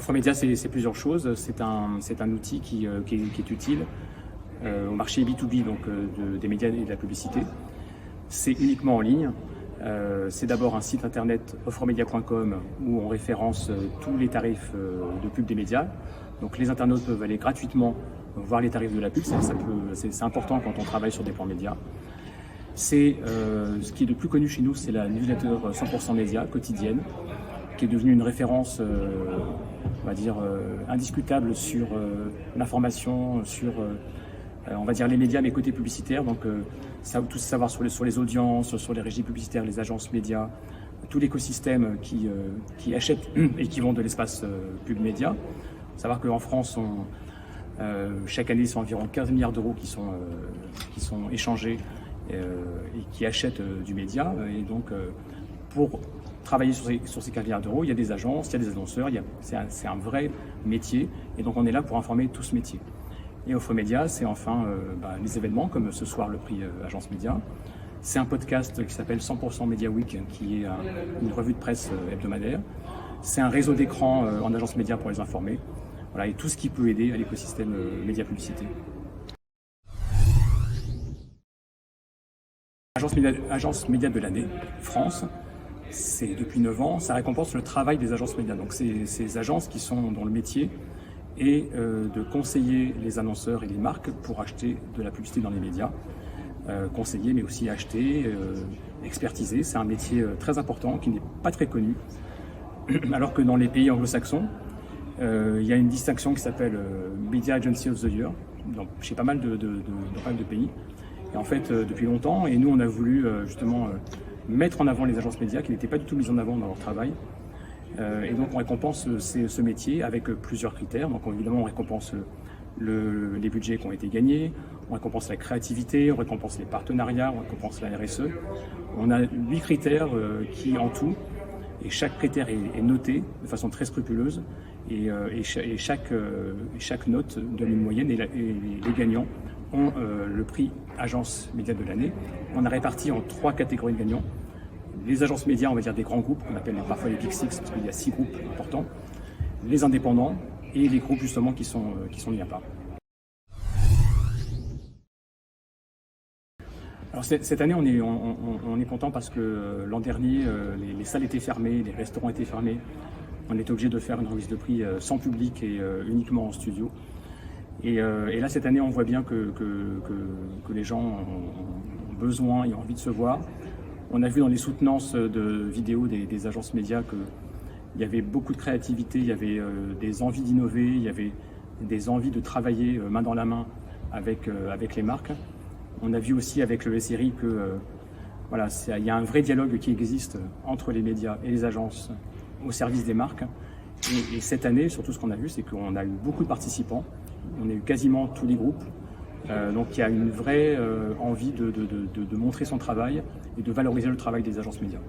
Infomédia, c'est plusieurs choses. C'est un outil qui est utile au marché B2B, donc des médias et de la publicité. C'est uniquement en ligne. C'est d'abord un site internet offremedia.com où on référence tous les tarifs de pub des médias. Donc les internautes peuvent aller gratuitement voir les tarifs de la pub. C'est important quand on travaille sur des plans médias. Ce qui est le plus connu chez nous, c'est la newsletter 100% médias quotidienne, qui est devenue une référence, on va dire, indiscutable sur l'information, sur, on va dire, les médias, mais côté publicitaire. Donc, tout savoir sur les audiences, sur les régies publicitaires, les agences médias, tout l'écosystème qui achètent et qui vendent de l'espace pub média. Savoir qu'en France, chaque année, c'est environ 15 milliards d'euros qui sont échangés et qui achètent du média. Et donc, pour travailler sur ces 15 milliards d'euros, il y a des agences, il y a des annonceurs, c'est un vrai métier. Et donc, on est là pour informer tout ce métier. Et Infomédia, c'est enfin les événements, comme ce soir le prix Agence Média. C'est un podcast qui s'appelle 100% Media Week, qui est une revue de presse hebdomadaire. C'est un réseau d'écran en agence média pour les informer. Voilà, et tout ce qui peut aider à l'écosystème média-publicité. Agence média de l'année, France, c'est depuis 9 ans, ça récompense le travail des agences médias. Donc c'est ces agences qui sont dans le métier et de conseiller les annonceurs et les marques pour acheter de la publicité dans les médias. Conseiller, mais aussi acheter, expertiser. C'est un métier très important qui n'est pas très connu. Alors que dans les pays anglo-saxons, il y a une distinction qui s'appelle Media Agency of the Year, donc, chez pas mal de pays. Et en fait, depuis longtemps, et nous on a voulu justement mettre en avant les agences médias qui n'étaient pas du tout mises en avant dans leur travail. Et donc on récompense ce métier avec plusieurs critères. Donc évidemment on récompense les budgets qui ont été gagnés, on récompense la créativité, on récompense les partenariats, on récompense la RSE. On a 8 critères qui en tout, et chaque critère est noté de façon très scrupuleuse, et chaque note donne une moyenne, et les gagnants ont le prix Agence Média de l'année. On a réparti en 3 catégories de gagnants. Les agences médias, on va dire des grands groupes, qu'on appelle parfois les Big Six, parce qu'il y a 6 groupes importants. Les indépendants et les groupes justement qui sont mis à part. Alors cette année, on est content parce que l'an dernier, les salles étaient fermées, les restaurants étaient fermés. On était obligé de faire une remise de prix sans public et uniquement en studio. Et là, cette année, on voit bien que les gens ont besoin et ont envie de se voir. On a vu dans les soutenances de vidéos des agences médias qu'il y avait beaucoup de créativité, il y avait des envies d'innover, il y avait des envies de travailler main dans la main avec les marques. On a vu aussi avec le SRI que voilà, il y a un vrai dialogue qui existe entre les médias et les agences au service des marques. Et cette année, surtout ce qu'on a vu, c'est qu'on a eu beaucoup de participants. On a eu quasiment tous les groupes. Donc il y a une vraie envie de montrer son travail et de valoriser le travail des agences médias.